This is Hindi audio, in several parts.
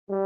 जय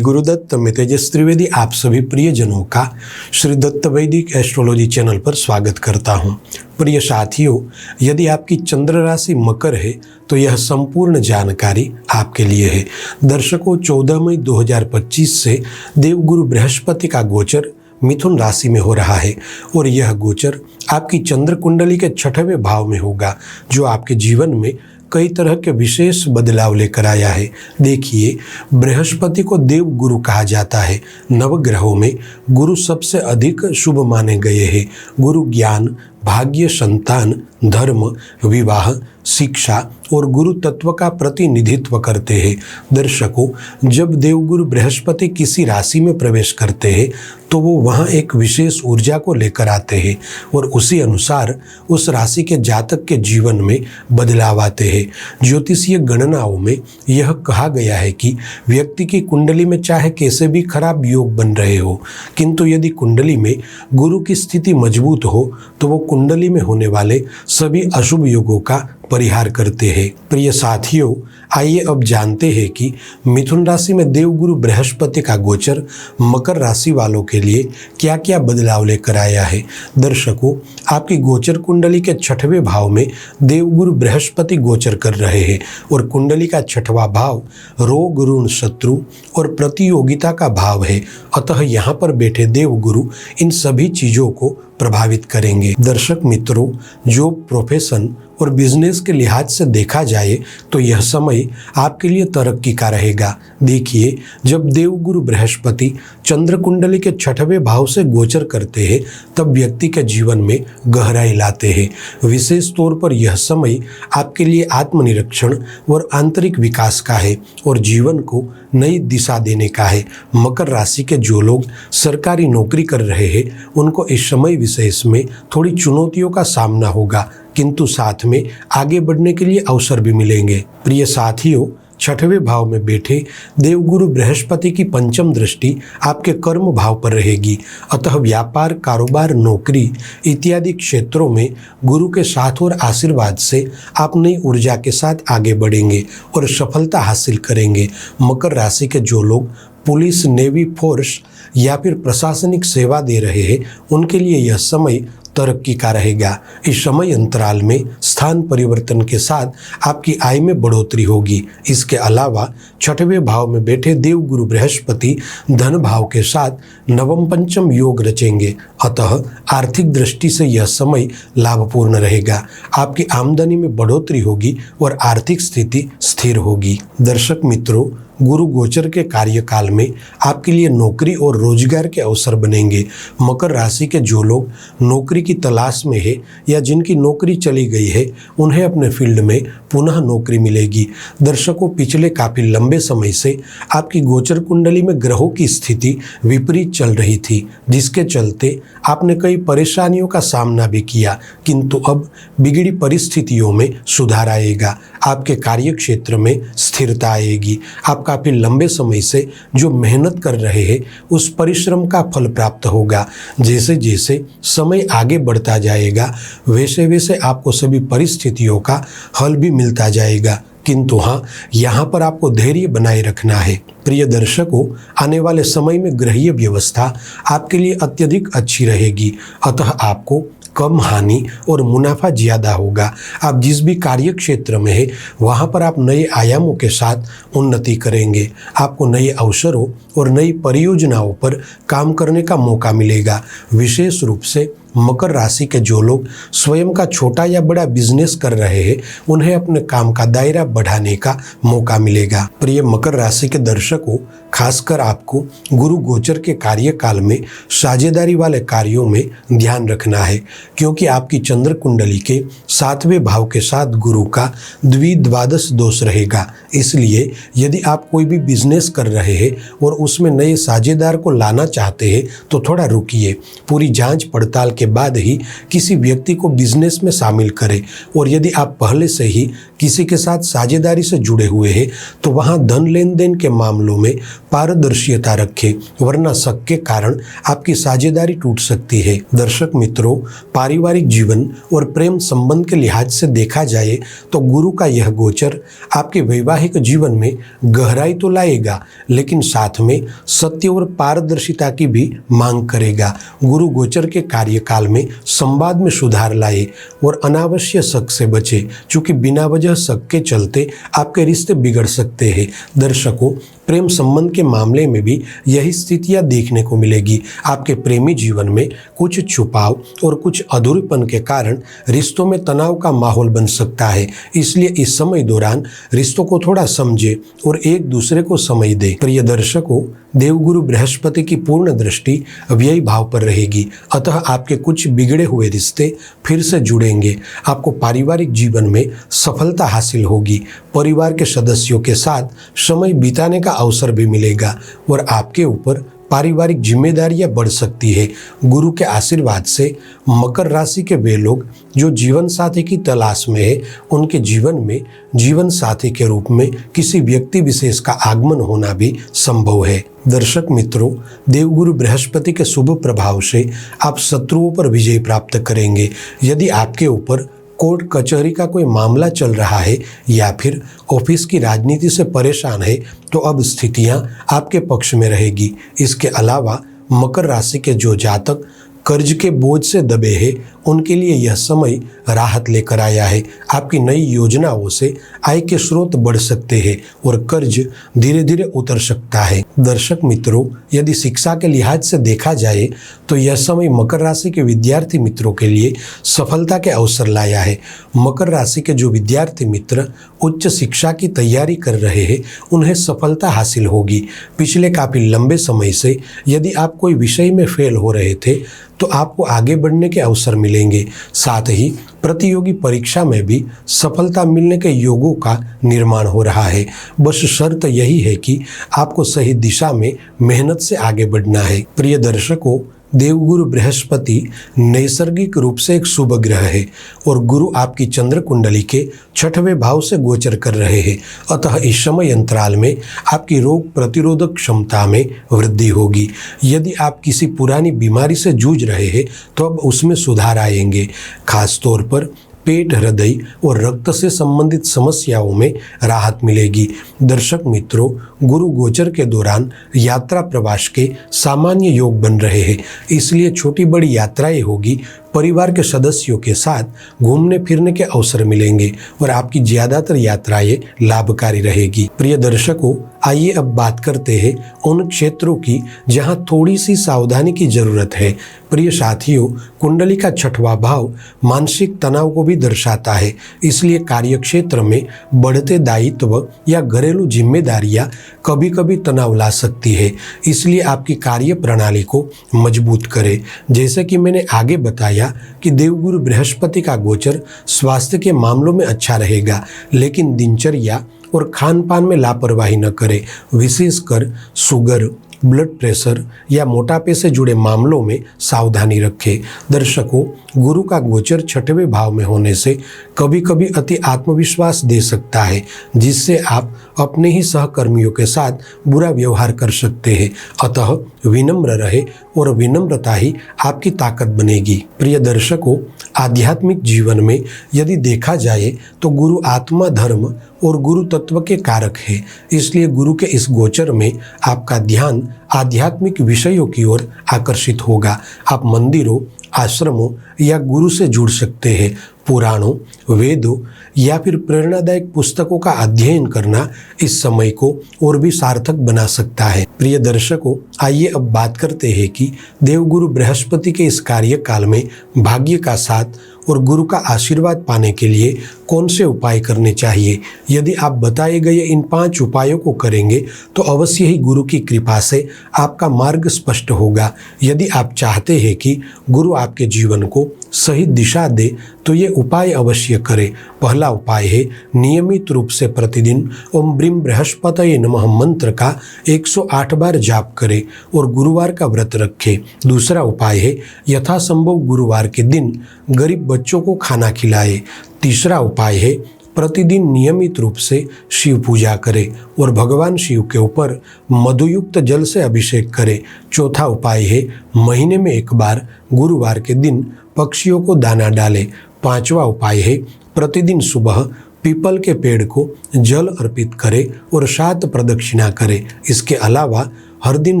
गुरुदत्त। मैं तेजस त्रिवेदी आप सभी प्रियजनों का श्री दत्त वैदिक एस्ट्रोलॉजी चैनल पर स्वागत करता हूं। प्रिय साथियों, यदि आपकी चंद्र राशि मकर है तो यह संपूर्ण जानकारी आपके लिए है। दर्शकों, 14 मई 2025 से देवगुरु बृहस्पति का गोचर मिथुन राशि में हो रहा है और यह गोचर आपकी चंद्र कुंडली के 6वें भाव में होगा, जो आपके जीवन में कई तरह के विशेष बदलाव लेकर आया है। देखिए, बृहस्पति को देव गुरु कहा जाता है। नवग्रहों में गुरु सबसे अधिक शुभ माने गए हैं। गुरु ज्ञान, भाग्य, संतान, धर्म, विवाह, शिक्षा और गुरु तत्व का प्रतिनिधित्व करते हैं। दर्शकों, जब देवगुरु बृहस्पति किसी राशि में प्रवेश करते हैं तो वो वहाँ एक विशेष ऊर्जा को लेकर आते हैं और उसी अनुसार उस राशि के जातक के जीवन में बदलाव आते हैं। ज्योतिषीय गणनाओं में यह कहा गया है कि व्यक्ति की कुंडली में चाहे कैसे भी खराब योग बन रहे हो, किंतु यदि कुंडली में गुरु की स्थिति मजबूत हो तो वो कुंडली में होने वाले सभी अशुभ योगों का परिहार करते हैं। प्रिय साथियों, आइए अब जानते हैं कि मिथुन राशि में देवगुरु बृहस्पति का गोचर मकर राशि वालों के लिए क्या क्या बदलाव लेकर आया है। दर्शकों, आपकी गोचर कुंडली के 6वें भाव में देवगुरु बृहस्पति गोचर कर रहे हैं और कुंडली का 6वां भाव रोग, ऋण, शत्रु और प्रतियोगिता का भाव है। अतः यहाँ पर बैठे देवगुरु इन सभी चीजों को प्रभावित करेंगे। दर्शक मित्रों, जो प्रोफेशन और बिजनेस के लिहाज से देखा जाए तो यह समय आपके लिए तरक्की का रहेगा। देखिए, जब देवगुरु बृहस्पति चंद्र कुंडली के 6वें भाव से गोचर करते हैं तब व्यक्ति के जीवन में गहराई लाते हैं। विशेष तौर पर यह समय आपके लिए आत्मनिरीक्षण और आंतरिक विकास का है और जीवन को नई दिशा देने का है। मकर राशि के जो लोग सरकारी नौकरी कर रहे हैं उनको इस समय विशेष में थोड़ी चुनौतियों का सामना होगा, किंतु साथ में आगे बढ़ने के लिए अवसर भी मिलेंगे। प्रिय साथियों, 6वें भाव में बैठे देवगुरु बृहस्पति की पंचम दृष्टि आपके कर्म भाव पर रहेगी। अतः व्यापार, कारोबार, नौकरी इत्यादि क्षेत्रों में गुरु के साथ और आशीर्वाद से आप नई ऊर्जा के साथ आगे बढ़ेंगे और सफलता हासिल करेंगे। मकर राशि के जो लोग पुलिस, नेवी, फोर्स या फिर प्रशासनिक सेवा दे रहे हैं उनके लिए यह समय तरक्की का रहेगा। इस समय अंतराल में स्थान परिवर्तन के साथ आपकी आय में बढ़ोतरी होगी। इसके अलावा 6वें भाव में बैठे देवगुरु बृहस्पति धन भाव के साथ नवम पंचम योग रचेंगे। अतः आर्थिक दृष्टि से यह समय लाभपूर्ण रहेगा। आपकी आमदनी में बढ़ोतरी होगी और आर्थिक स्थिति स्थिर होगी। दर्शक मित्रों, गुरु गोचर के कार्यकाल में आपके लिए नौकरी और रोजगार के अवसर बनेंगे। मकर राशि के जो लोग नौकरी की तलाश में है या जिनकी नौकरी चली गई है उन्हें अपने फील्ड में पुनः नौकरी मिलेगी। दर्शकों, पिछले काफी लंबे समय से आपकी गोचर कुंडली में ग्रहों की स्थिति विपरीत चल रही थी, जिसके चलते आपने कई परेशानियों का सामना भी किया, किंतु अब बिगड़ी परिस्थितियों में सुधार आएगा। आपके कार्य क्षेत्र में स्थिरता आएगी। आप काफी लंबे समय से जो मेहनत कर रहे हैं उस परिश्रम का फल प्राप्त होगा। जैसे जैसे समय आगे बढ़ता जाएगा वैसे वैसे आपको सभी परिस्थितियों का हल भी मिलता जाएगा, किंतु हाँ, यहाँ पर आपको धैर्य बनाए रखना है। प्रिय दर्शकों, आने वाले समय में ग्रहीय व्यवस्था आपके लिए अत्यधिक अच्छी रहेगी। अतः आपको कम हानि और मुनाफा ज़्यादा होगा। आप जिस भी कार्य क्षेत्र में है वहाँ पर आप नए आयामों के साथ उन्नति करेंगे। आपको नए अवसरों और नई परियोजनाओं पर काम करने का मौका मिलेगा। विशेष रूप से मकर राशि के जो लोग स्वयं का छोटा या बड़ा बिजनेस कर रहे हैं उन्हें अपने काम का दायरा बढ़ाने का मौका मिलेगा। प्रिय मकर राशि के दर्शकों, खासकर आपको गुरु गोचर के कार्यकाल में साझेदारी वाले कार्यों में ध्यान रखना है, क्योंकि आपकी चंद्र कुंडली के 7वें भाव के साथ गुरु का द्विद्वादश दोष रहेगा। इसलिए यदि आप कोई भी बिजनेस कर रहे हैं और उसमें नए साझेदार को लाना चाहते हैं तो थोड़ा रुकिए। पूरी जांच पड़ताल के के बाद ही किसी व्यक्ति को बिजनेस में शामिल करें। और यदि आप पहले से ही किसी के साथ साझेदारी से जुड़े हुए हैं तो वहां धन लेन देन के मामलों में पारदर्शिता रखें, वरना शक के कारण आपकी साझेदारी टूट सकती है। दर्शक मित्रों, पारिवारिक जीवन और प्रेम संबंध के लिहाज से देखा जाए तो गुरु का यह गोचर आपके वैवाहिक जीवन में गहराई तो लाएगा, लेकिन साथ में सत्य और पारदर्शिता की भी मांग करेगा। गुरु गोचर के कार्यकाल में संवाद में सुधार लाए और अनावश्यक शक से बचे, क्योंकि बिना वजह शक के चलते आपके रिश्ते बिगड़ सकते हैं। दर्शकों, प्रेम संबंध के मामले में भी यही स्थितियां देखने को मिलेगी। आपके प्रेमी जीवन में कुछ छुपाव और कुछ अधूरेपन के कारण रिश्तों में तनाव का माहौल बन सकता है। इसलिए इस समय दौरान रिश्तों को थोड़ा समझे और एक दूसरे को समय दे। प्रिय दर्शकों, देवगुरु बृहस्पति की पूर्ण दृष्टि व्यय भाव पर रहेगी, अतः आपके कुछ बिगड़े हुए रिश्ते फिर से जुड़ेंगे। आपको पारिवारिक जीवन में सफलता हासिल होगी, परिवार के सदस्यों के साथ समय बिताने का अवसर भी मिलेगा और आपके ऊपर पारिवारिक जिम्मेदारियां बढ़ सकती है। गुरु के आशीर्वाद से मकर राशि के वे लोग जो जीवन साथी की तलाश में है, उनके जीवन में जीवन साथी के रूप में किसी व्यक्ति विशेष का आगमन होना भी संभव है। दर्शक मित्रों, देवगुरु बृहस्पति के शुभ प्रभाव से आप शत्रुओं पर विजय प्राप्त करेंगे। यदि आपके ऊपर कोर्ट कचहरी का कोई मामला चल रहा है या फिर ऑफिस की राजनीति से परेशान है तो अब स्थितियां आपके पक्ष में रहेगी। इसके अलावा मकर राशि के जो जातक कर्ज के बोझ से दबे हैं, उनके लिए यह समय राहत लेकर आया है। आपकी नई योजनाओं से आय के स्रोत बढ़ सकते हैं और कर्ज धीरे धीरे उतर सकता है। दर्शक मित्रों, यदि शिक्षा के लिहाज से देखा जाए तो यह समय मकर राशि के विद्यार्थी मित्रों के लिए सफलता के अवसर लाया है। मकर राशि के जो विद्यार्थी मित्र उच्च शिक्षा की तैयारी कर रहे हैं, उन्हें सफलता हासिल होगी। पिछले काफी लंबे समय से यदि आप कोई विषय में फेल हो रहे थे तो आपको आगे बढ़ने के अवसर मिलेंगे। साथ ही प्रतियोगी परीक्षा में भी सफलता मिलने के योगों का निर्माण हो रहा है। बस शर्त यही है कि आपको सही दिशा में मेहनत से आगे बढ़ना है। प्रिय दर्शकों, देवगुरु बृहस्पति नैसर्गिक रूप से एक शुभ ग्रह है और गुरु आपकी चंद्र कुंडली के 6वें भाव से गोचर कर रहे हैं। अतः इस समय अंतराल में आपकी रोग प्रतिरोधक क्षमता में वृद्धि होगी। यदि आप किसी पुरानी बीमारी से जूझ रहे हैं तो अब उसमें सुधार आएंगे। खास तौर पर पेट, हृदय और रक्त से संबंधित समस्याओं में राहत मिलेगी। दर्शक मित्रों, गुरु गोचर के दौरान यात्रा प्रवास के सामान्य योग बन रहे हैं, इसलिए छोटी बड़ी यात्राएं होगी। परिवार के सदस्यों के साथ घूमने फिरने के अवसर मिलेंगे और आपकी ज्यादातर यात्राएं लाभकारी रहेगी। प्रिय दर्शकों, आइए अब बात करते हैं उन क्षेत्रों की जहां थोड़ी सी सावधानी की जरूरत है। प्रिय साथियों, कुंडली का 6वां भाव मानसिक तनाव को भी दर्शाता है, इसलिए कार्यक्षेत्र में बढ़ते दायित्व या घरेलू जिम्मेदारियां कभी कभी तनाव ला सकती है। इसलिए आपकी कार्य प्रणाली को मजबूत करें। जैसे कि मैंने आगे बताया कि देवगुरु बृहस्पति का गोचर स्वास्थ्य के मामलों में अच्छा रहेगा, लेकिन दिनचर्या और खान पान में लापरवाही न करें। विशेषकर शुगर, ब्लड प्रेशर या मोटापे से जुड़े मामलों में सावधानी रखें। दर्शकों, गुरु का गोचर 6वें भाव में होने से कभी कभी अति आत्मविश्वास दे सकता है, जिससे आप अपने ही सहकर्मियों के साथ बुरा व्यवहार कर सकते हैं। अतः विनम्र रहे और विनम्रता ही आपकी ताकत बनेगी। प्रिय दर्शकों, आध्यात्मिक जीवन में यदि देखा जाए तो गुरु आत्मा, धर्म और गुरु तत्व के कारक है। इसलिए गुरु के इस गोचर में आपका ध्यान आध्यात्मिक विषयों की ओर आकर्षित होगा। आप मंदिरों, आश्रमों या गुरु से जुड़ सकते हैं। पुराणों, वेदों या फिर प्रेरणादायक पुस्तकों का अध्ययन करना इस समय को और भी सार्थक बना सकता है। प्रिय दर्शकों, आइए अब बात करते हैं कि देवगुरु बृहस्पति के इस कार्यकाल में भाग्य का साथ और गुरु का आशीर्वाद पाने के लिए कौन से उपाय करने चाहिए। यदि आप बताए गए इन 5 उपायों को करेंगे तो अवश्य ही गुरु की कृपा से आपका मार्ग स्पष्ट होगा। यदि आप चाहते हैं कि गुरु आपके जीवन को सही दिशा दे तो ये उपाय अवश्य करें। पहला उपाय है नियमित रूप से प्रतिदिन ओम ब्रीम बृहस्पतये नमः मंत्र का 108 बार जाप करें और गुरुवार का व्रत रखें। दूसरा उपाय है यथासंभव गुरुवार के दिन गरीब बच्चों को खाना खिलाएं। तीसरा उपाय है प्रतिदिन नियमित रूप से शिव पूजा करें और भगवान शिव के ऊपर मधुयुक्त जल से अभिषेक करें। चौथा उपाय है महीने में एक बार गुरुवार के दिन पक्षियों को दाना डालें। पांचवा उपाय है प्रतिदिन सुबह पीपल के पेड़ को जल अर्पित करें और 7 प्रदक्षिणा करें। इसके अलावा हर दिन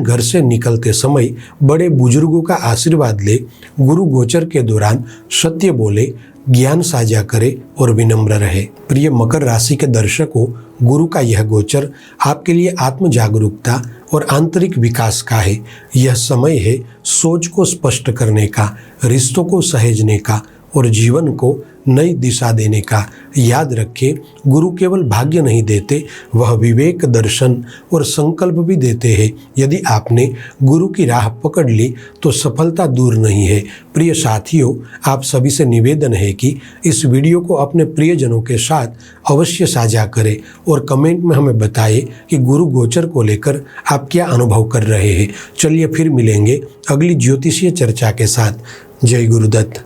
घर से निकलते समय बड़े बुजुर्गों का आशीर्वाद ले, गुरु गोचर के दौरान सत्य बोले, ज्ञान साझा करे और विनम्र रहे। प्रिय मकर राशि के दर्शकों, गुरु का यह गोचर आपके लिए आत्म जागरूकता और आंतरिक विकास का है। यह समय है सोच को स्पष्ट करने का, रिश्तों को सहेजने का और जीवन को नई दिशा देने का। याद रखें, गुरु केवल भाग्य नहीं देते, वह विवेक, दर्शन और संकल्प भी देते हैं। यदि आपने गुरु की राह पकड़ ली तो सफलता दूर नहीं है। प्रिय साथियों, आप सभी से निवेदन है कि इस वीडियो को अपने प्रियजनों के साथ अवश्य साझा करें और कमेंट में हमें बताएं कि गुरु गोचर को लेकर आप क्या अनुभव कर रहे हैं। चलिए फिर मिलेंगे अगली ज्योतिषीय चर्चा के साथ। जय गुरुदत्त।